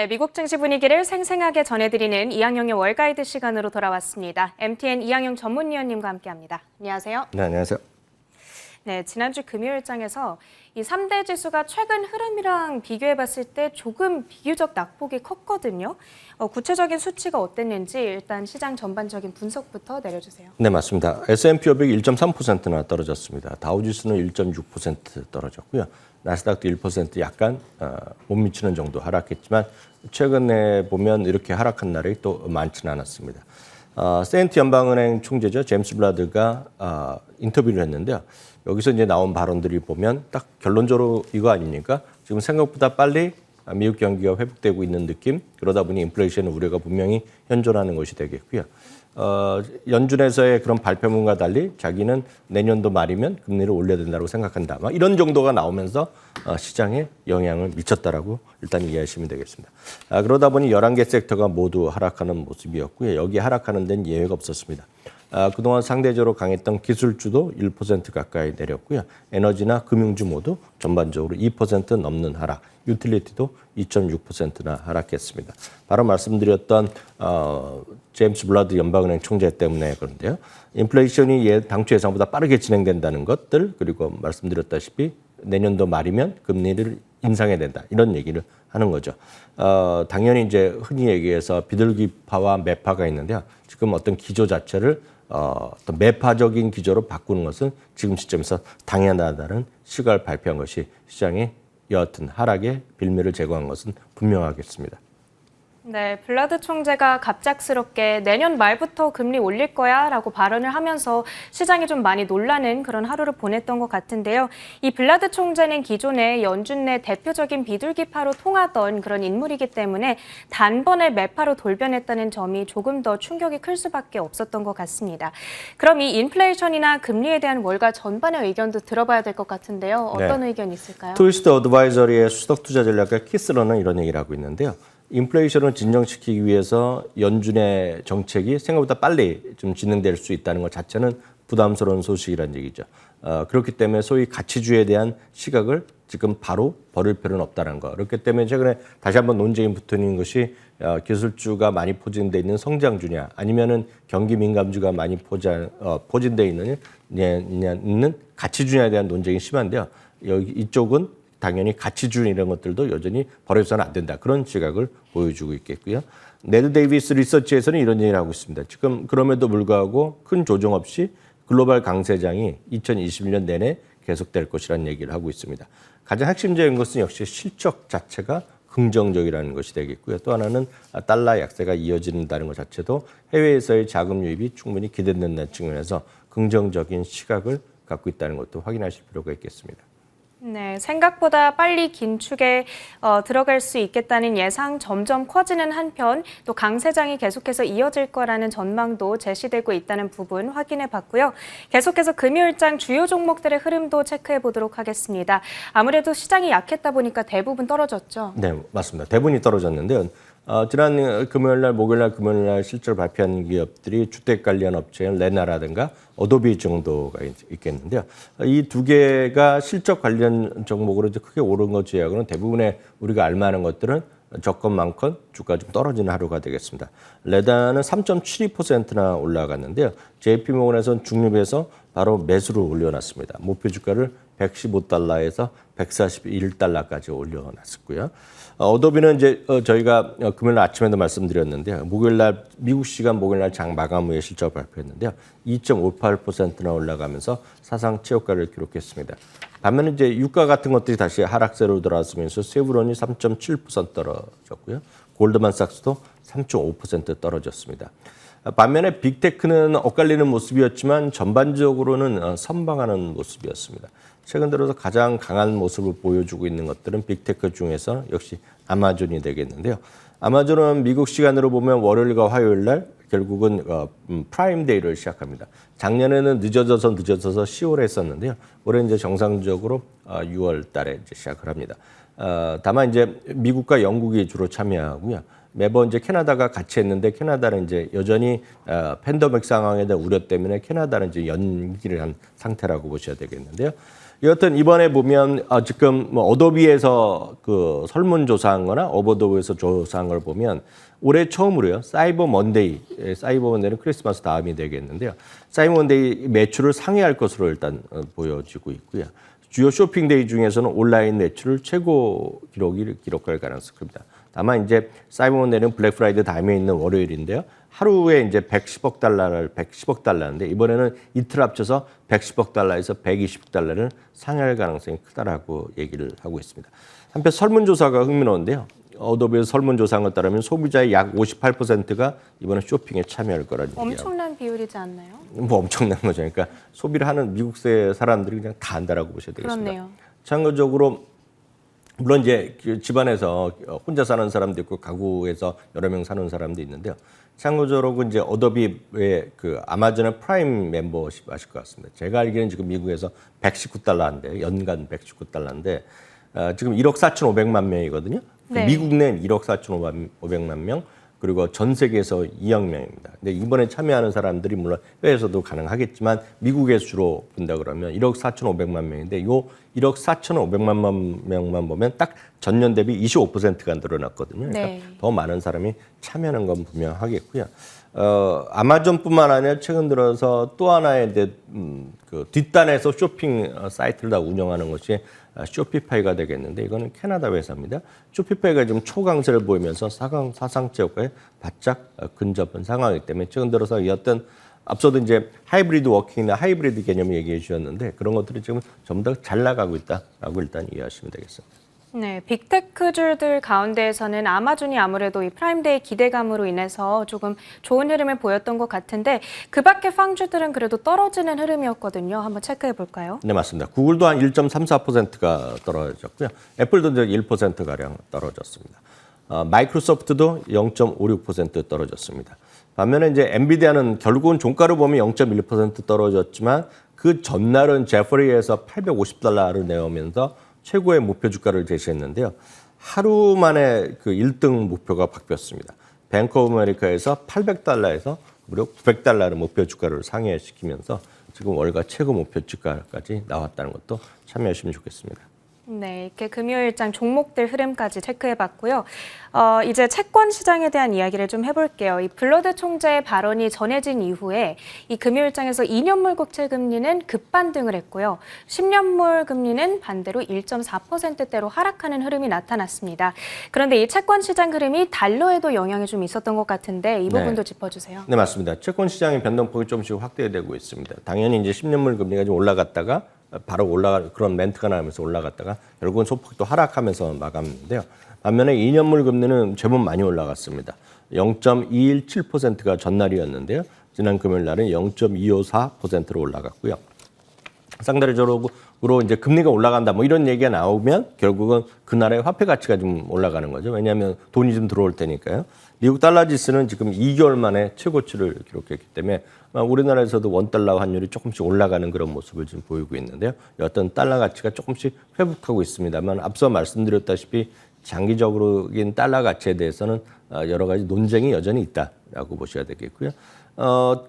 네, 미국 증시 분위기를 생생하게 전해드리는 이항영의 월가이드 시간으로 돌아왔습니다. MTN 이항영 전문위원님과 함께합니다. 안녕하세요. 네, 안녕하세요. 네, 지난주 금요일장에서 이 3대 지수가 최근 흐름이랑 비교해봤을 때 조금 비교적 낙폭이 컸거든요. 구체적인 수치가 어땠는지 일단 시장 전반적인 분석부터 내려주세요. 네, 맞습니다. S&P 500이 1.3%나 떨어졌습니다. 다우지수는 1.6% 떨어졌고요. 나스닥도 1% 약간 못 미치는 정도 하락했지만 최근에 보면 이렇게 하락한 날이 또 많지는 않았습니다. 세인트 연방은행 총재죠. 제임스 블라드가 인터뷰를 했는데요. 여기서 이제 나온 발언들이 보면 딱 결론적으로 이거 아닙니까? 지금 생각보다 빨리 미국 경기가 회복되고 있는 느낌, 그러다 보니 인플레이션 우려가 분명히 현존하는 것이 되겠고요. 연준에서의 그런 발표문과 달리 자기는 내년도 말이면 금리를 올려야 된다고 생각한다. 이런 정도가 나오면서 시장에 영향을 미쳤다라고 일단 이해하시면 되겠습니다. 그러다 보니 11개 섹터가 모두 하락하는 모습이었고요. 여기 하락하는 데는 예외가 없었습니다. 그동안 상대적으로 강했던 기술주도 1% 가까이 내렸고요. 에너지나 금융주 모두 전반적으로 2% 넘는 하락, 유틸리티도 2.6%나 하락했습니다. 바로 말씀드렸던 제임스 블라드 연방은행 총재 때문에 그런데요. 인플레이션이 당초 예상보다 빠르게 진행된다는 것들, 그리고 말씀드렸다시피 내년도 말이면 금리를 인상해야 된다, 이런 얘기를 하는 거죠. 당연히 이제 흔히 얘기해서 비둘기파와 매파가 있는데요. 지금 어떤 기조 자체를 어떤 매파적인 기조로 바꾸는 것은 지금 시점에서 당연하다는 시각을 발표한 것이 시장에 여하튼 하락의 빌미를 제거한 것은 분명하겠습니다. 네, 블라드 총재가 갑작스럽게 내년 말부터 금리 올릴 거야 라고 발언을 하면서 시장이 좀 많이 놀라는 그런 하루를 보냈던 것 같은데요. 이 블라드 총재는 기존에 연준 내 대표적인 비둘기파로 통하던 그런 인물이기 때문에 단번에 매파로 돌변했다는 점이 조금 더 충격이 클 수밖에 없었던 것 같습니다. 그럼 이 인플레이션이나 금리에 대한 월가 전반의 의견도 들어봐야 될 것 같은데요. 어떤 네. 의견이 있을까요? 트위스트 어드바이저리의 수석 투자 전략가 키스러는 이런 얘기를 하고 있는데요. 인플레이션을 진정시키기 위해서 연준의 정책이 생각보다 빨리 좀 진행될 수 있다는 것 자체는 부담스러운 소식이라는 얘기죠. 그렇기 때문에 소위 가치주에 대한 시각을 지금 바로 버릴 필요는 없다는 거. 그렇기 때문에 최근에 다시 한번 논쟁이 붙는 것이 기술주가 많이 포진되어 있는 성장주냐, 아니면은 경기 민감주가 많이 포진되어 있는 가치주냐에 대한 논쟁이 심한데요. 이쪽은 당연히 가치주 이런 것들도 여전히 버려서는 안 된다, 그런 시각을 보여주고 있겠고요. 네드 데이비스 리서치에서는 이런 얘기를 하고 있습니다. 지금 그럼에도 불구하고 큰 조정 없이 글로벌 강세장이 2021년 내내 계속될 것이라는 얘기를 하고 있습니다. 가장 핵심적인 것은 역시 실적 자체가 긍정적이라는 것이 되겠고요. 또 하나는 달러 약세가 이어진다는 것 자체도 해외에서의 자금 유입이 충분히 기대된다는 측면에서 긍정적인 시각을 갖고 있다는 것도 확인하실 필요가 있겠습니다. 네, 생각보다 빨리 긴축에 들어갈 수 있겠다는 예상 점점 커지는 한편 또 강세장이 계속해서 이어질 거라는 전망도 제시되고 있다는 부분 확인해 봤고요. 계속해서 금요일장 주요 종목들의 흐름도 체크해 보도록 하겠습니다. 아무래도 시장이 약했다 보니까 대부분 떨어졌죠. 네, 맞습니다. 대부분이 떨어졌는데요. 지난 금요일날, 목요일날, 금요일날 실적을 발표한 기업들이 주택 관련 업체인 레나라든가 어도비 정도가 있겠는데요. 이 두 개가 실적 관련 종목으로 이제 크게 오른 것 제외하고는 대부분의 우리가 알만한 것들은 적건 많건 주가 좀 떨어지는 하루가 되겠습니다. 레나는 3.72%나 올라갔는데요. JP모건에서는 중립해서 바로 매수를 올려놨습니다. 목표 주가를 115달러에서 141달러까지 올려놨었고요. 어도비는 이제 저희가 금요일 아침에도 말씀드렸는데요. 목요일날 미국 시간 목요일날 장 마감 후에 실적을 발표했는데요. 2.58%나 올라가면서 사상 최고가를 기록했습니다. 반면에 이제 유가 같은 것들이 다시 하락세로 돌아서면서 세브론이 3.7% 떨어졌고요. 골드만삭스도 3.5% 떨어졌습니다. 반면에 빅테크는 엇갈리는 모습이었지만 전반적으로는 선방하는 모습이었습니다. 최근 들어서 가장 강한 모습을 보여주고 있는 것들은 빅테크 중에서 역시 아마존이 되겠는데요. 아마존은 미국 시간으로 보면 월요일과 화요일 날 결국은 프라임데이를 시작합니다. 작년에는 늦어져서 10월에 했었는데요. 올해 이제 정상적으로 6월 달에 이제 시작을 합니다. 다만 이제 미국과 영국이 주로 참여하고요. 매번 이제 캐나다가 같이 했는데 캐나다는 이제 여전히 팬데믹 상황에 대한 우려 때문에 캐나다는 이제 연기를 한 상태라고 보셔야 되겠는데요. 여하튼 이번에 보면 지금 뭐 어도비에서 그 설문조사한 거나 어도비에서 조사한 걸 보면 올해 처음으로요. 사이버 먼데이, 사이버 먼데이는 크리스마스 다음이 되겠는데요. 사이버 먼데이 매출을 상회할 것으로 일단 보여지고 있고요. 주요 쇼핑데이 중에서는 온라인 매출을 최고 기록할 가능성이 큽니다. 다만 이제 사이버 먼데이는 블랙 프라이데이 다음에 있는 월요일인데요. 하루에 이제 110억 달러인데 이번에는 이틀 합쳐서 110억 달러에서 120억 달러를 상회할 가능성이 크다라고 얘기를 하고 있습니다. 한편 설문조사가 흥미로운데요. 어도비에서 설문조사한 것 따르면 소비자의 약 58%가 이번에 쇼핑에 참여할 거라는 얘기예요. 엄청난 비율이지 않나요? 뭐 엄청난 거죠. 그러니까 소비를 하는 미국 사람들이 그냥 다 한다라고 보셔야 되겠습니다. 그렇네요. 참고적으로 물론 이제 집안에서 혼자 사는 사람도 있고 가구에서 여러 명 사는 사람도 있는데요. 참고적으로 이제 어도비의 그 아마존의 프라임 멤버십 아실 것 같습니다. 제가 알기로는 지금 미국에서 119달러인데 연간 119달러인데 지금 1억 4,500만 명이거든요. 네. 미국 내는 1억 4,500만 명 그리고 전 세계에서 2억 명입니다. 근데 이번에 참여하는 사람들이 물론 해외에서도 가능하겠지만 미국에서 주로 본다 그러면 1억 4,500만 명인데 요 1억 4,500만 명만 보면 딱 전년 대비 25%가 늘어났거든요. 그러니까 네. 더 많은 사람이 참여하는 건 분명하겠고요. 아마존뿐만 아니라 최근 들어서 또 하나의 이제 그 뒷단에서 쇼핑 사이트를 다 운영하는 것이 쇼피파이가 되겠는데 이거는 캐나다 회사입니다. 쇼피파이가 좀 초강세를 보이면서 사상체 효과에 바짝 근접한 상황이기 때문에 최근 들어서 이 어떤 앞서도 이제 하이브리드 워킹이나 하이브리드 개념 얘기해 주셨는데 그런 것들이 지금 전부 다 잘 나가고 있다라고 일단 이해하시면 되겠습니다. 네, 빅테크주들 가운데에서는 아마존이 아무래도 이 프라임데이 기대감으로 인해서 조금 좋은 흐름을 보였던 것 같은데 그 밖의 팡주들은 그래도 떨어지는 흐름이었거든요. 한번 체크해 볼까요? 네, 맞습니다. 구글도 한 1.34%가 떨어졌고요. 애플도 이제 1%가량 떨어졌습니다. 마이크로소프트도 0.56% 떨어졌습니다. 반면에 이제 엔비디아는 결국은 종가로 보면 0.1% 떨어졌지만 그 전날은 제퍼리에서 $850를 내오면서 최고의 목표 주가를 제시했는데요. 하루 만에 그 1등 목표가 바뀌었습니다. 뱅크 오브 아메리카에서 $800에서 무려 $900를 목표 주가를 상회시키면서 지금 월가 최고 목표 주가까지 나왔다는 것도 참여하시면 좋겠습니다. 네, 이렇게 금요일장 종목들 흐름까지 체크해봤고요. 이제 채권 시장에 대한 이야기를 좀 해볼게요. 이 블러드 총재의 발언이 전해진 이후에 이 금요일장에서 2년물 국채 금리는 급반등을 했고요. 10년물 금리는 반대로 1.4%대로 하락하는 흐름이 나타났습니다. 그런데 이 채권 시장 흐름이 달러에도 영향이 좀 있었던 것 같은데 이 부분도 짚어주세요. 네, 맞습니다. 채권 시장의 변동폭이 조금씩 확대되고 있습니다. 당연히 이제 10년물 금리가 좀 올라갔다가 바로 그런 멘트가 나오면서 올라갔다가 결국은 소폭 또 하락하면서 마감인데요. 반면에 2년물 금리는 제법 많이 올라갔습니다. 0.217%가 전날이었는데요. 지난 금요일 날은 0.254%로 올라갔고요. 상대적으로 이제 금리가 올라간다 뭐 이런 얘기가 나오면 결국은 그날의 화폐 가치가 좀 올라가는 거죠. 왜냐하면 돈이 좀 들어올 테니까요. 미국 달러 지수는 지금 2개월 만에 최고치를 기록했기 때문에 우리나라에서도 원달러 환율이 조금씩 올라가는 그런 모습을 지금 보이고 있는데요. 어떤 달러 가치가 조금씩 회복하고 있습니다만 앞서 말씀드렸다시피 장기적으로인 달러 가치에 대해서는 여러 가지 논쟁이 여전히 있다라고 보셔야 되겠고요.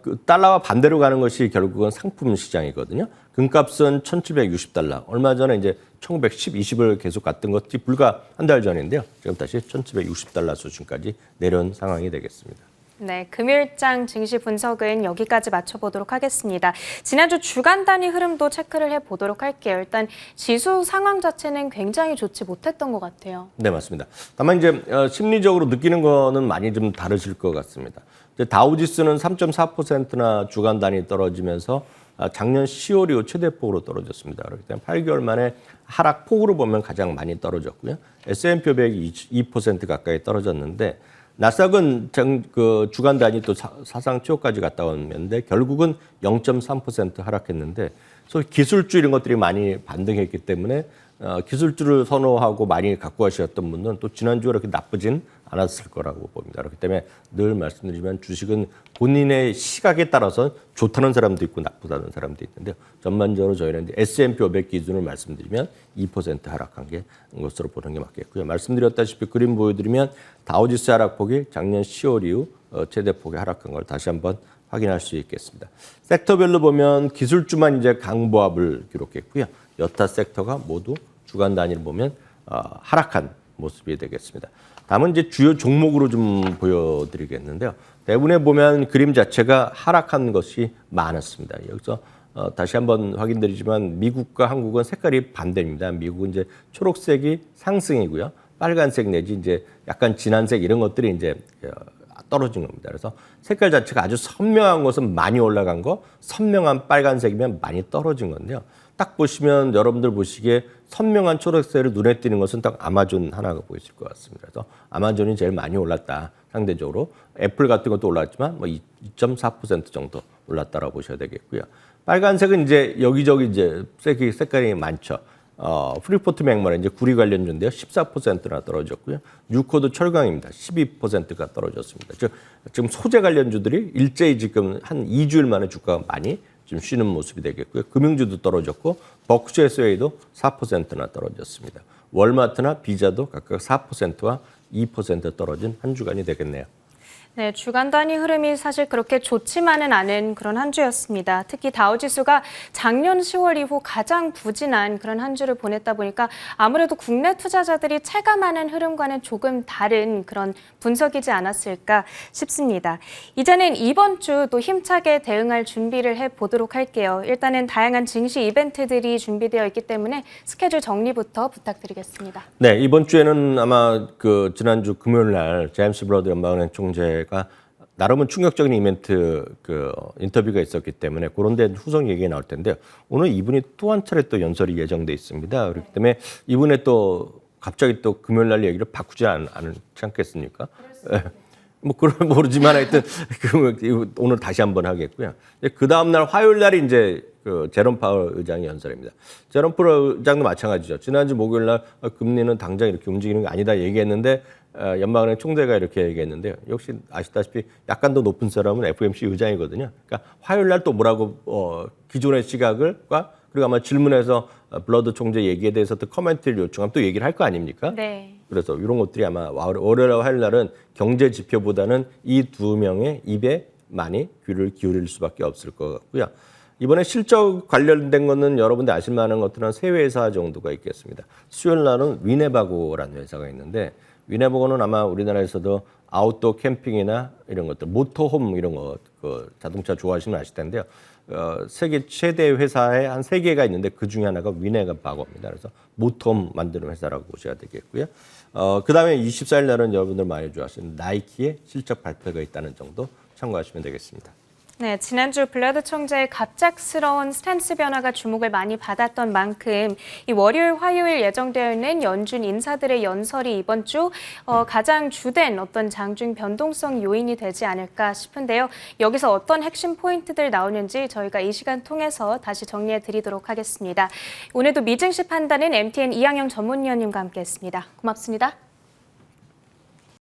그 달러와 반대로 가는 것이 결국은 상품 시장이거든요. 금값은 $1,760. 얼마 전에 이제 1920을 계속 갔던 것이 불과 한 달 전인데요. 지금 다시 $1,760 수준까지 내려온 상황이 되겠습니다. 네, 금요일장 증시 분석은 여기까지 마쳐보도록 하겠습니다. 지난주 주간 단위 흐름도 체크를 해보도록 할게요. 일단 지수 상황 자체는 굉장히 좋지 못했던 것 같아요. 네, 맞습니다. 다만 이제 심리적으로 느끼는 거는 많이 좀 다르실 것 같습니다. 이제 다우지수는 3.4%나 주간 단위 떨어지면서 작년 10월 이후 최대폭으로 떨어졌습니다. 그렇기 때문에 8개월 만에 하락폭으로 보면 가장 많이 떨어졌고요. S&P 500이 2% 가까이 떨어졌는데 나스닥은 그 주간 단위 또 사상 최고까지 갔다 왔는데 결국은 0.3% 하락했는데 소위 기술주 이런 것들이 많이 반등했기 때문에 기술주를 선호하고 많이 갖고 가셨던 분들은 또 지난주가 그렇게 나쁘진 않았을 거라고 봅니다. 그렇기 때문에 늘 말씀드리지만 주식은 본인의 시각에 따라서 좋다는 사람도 있고 나쁘다는 사람도 있는데요. 전반적으로 저희는 S&P 500 기준을 말씀드리면 2% 하락한 게 것으로 보는 게 맞겠고요. 말씀드렸다시피 그림 보여드리면 다우지수 하락폭이 작년 10월 이후 최대폭의 하락한 걸 다시 한번 확인할 수 있겠습니다. 섹터별로 보면 기술주만 이제 강보합을 기록했고요. 여타 섹터가 모두 주간 단위를 보면 하락한 모습이 되겠습니다. 다음은 이제 주요 종목으로 좀 보여드리겠는데요. 대부분에 보면 그림 자체가 하락한 것이 많았습니다. 여기서 다시 한번 확인드리지만 미국과 한국은 색깔이 반대입니다. 미국은 이제 초록색이 상승이고요. 빨간색 내지 이제 약간 진한색 이런 것들이 이제 떨어진 겁니다. 그래서 색깔 자체가 아주 선명한 것은 많이 올라간 거, 선명한 빨간색이면 많이 떨어진 건데요. 딱 보시면 여러분들 보시기에 선명한 초록색을 눈에 띄는 것은 딱 아마존 하나가 보이실 것 같습니다. 그래서 아마존이 제일 많이 올랐다. 상대적으로 애플 같은 것도 올랐지만 뭐 2.4% 정도 올랐다라고 보셔야 되겠고요. 빨간색은 이제 여기저기 이제 색깔이 많죠. 프리포트 맥모래 이제 구리 관련주인데요. 14%나 떨어졌고요. 뉴코드 철강입니다. 12%가 떨어졌습니다. 즉 지금 소재 관련주들이 일제히 지금 한 2주일 만에 주가가 많이 좀 쉬는 모습이 되겠고요. 금융주도 떨어졌고 버크셔에서도 4%나 떨어졌습니다. 월마트나 비자도 각각 4%와 2% 떨어진 한 주간이 되겠네요. 네, 주간 단위 흐름이 사실 그렇게 좋지만은 않은 그런 한 주였습니다. 특히 다우지수가 작년 10월 이후 가장 부진한 그런 한 주를 보냈다 보니까 아무래도 국내 투자자들이 체감하는 흐름과는 조금 다른 그런 분석이지 않았을까 싶습니다. 이제는 이번 주 또 힘차게 대응할 준비를 해보도록 할게요. 일단은 다양한 증시 이벤트들이 준비되어 있기 때문에 스케줄 정리부터 부탁드리겠습니다. 네, 이번 주에는 아마 그 지난주 금요일 날 제임스 브러드 연방은행 총재가 나름은 충격적인 이벤트 인터뷰가 있었기 때문에 그런 데 후속 얘기가 나올 텐데요. 오늘 이분이 또 한 차례 또 연설이 예정돼 있습니다. 그렇기 때문에 이분의 또 갑자기 또 금요일 날 얘기를 바꾸지 않지 않겠습니까? 뭐 그런 모르지만 하여튼 오늘 다시 한번 하겠고요. 그 다음 날 화요일 날이 이제 그 제롬 파월 의장의 연설입니다. 제롬 파월 의장도 마찬가지죠. 지난주 목요일 날 금리는 당장 이렇게 움직이는 게 아니다 얘기했는데 연방은행 총재가 이렇게 얘기했는데요. 역시 아시다시피 약간 더 높은 사람은 FOMC 의장이거든요. 그러니까 화요일 날 또 뭐라고 기존의 시각을과 그리고 아마 질문에서 블러드 총재 얘기에 대해서 또 커멘트를 요청하면 또 얘기를 할 거 아닙니까? 네. 그래서 이런 것들이 아마 월요일과 화요일 날은 경제 지표보다는 이 두 명의 입에 많이 귀를 기울일 수밖에 없을 것 같고요. 이번에 실적 관련된 거는 여러분들 아실 만한 것들은 세 회사 정도가 있겠습니다. 수요일 날은 위네바고라는 회사가 있는데 위네바고는 아마 우리나라에서도 아웃도어 캠핑이나 이런 것들, 모터홈 이런 거, 자동차 좋아하시면 아실 텐데요. 세계 최대 회사에 한 3개가 있는데 그 중에 하나가 위네바고입니다. 그래서 모터홈 만드는 회사라고 보셔야 되겠고요. 그 다음에 24일 날은 여러분들 많이 좋아하시는 나이키의 실적 발표가 있다는 정도 참고하시면 되겠습니다. 네, 지난주 블러드 총재의 갑작스러운 스탠스 변화가 주목을 많이 받았던 만큼 이 월요일, 화요일 예정되어 있는 연준 인사들의 연설이 이번 주 가장 주된 어떤 장중 변동성 요인이 되지 않을까 싶은데요. 여기서 어떤 핵심 포인트들 나오는지 저희가 이 시간 통해서 다시 정리해 드리도록 하겠습니다. 오늘도 미증시 판단은 MTN 이항영 전문위원님과 함께했습니다. 고맙습니다.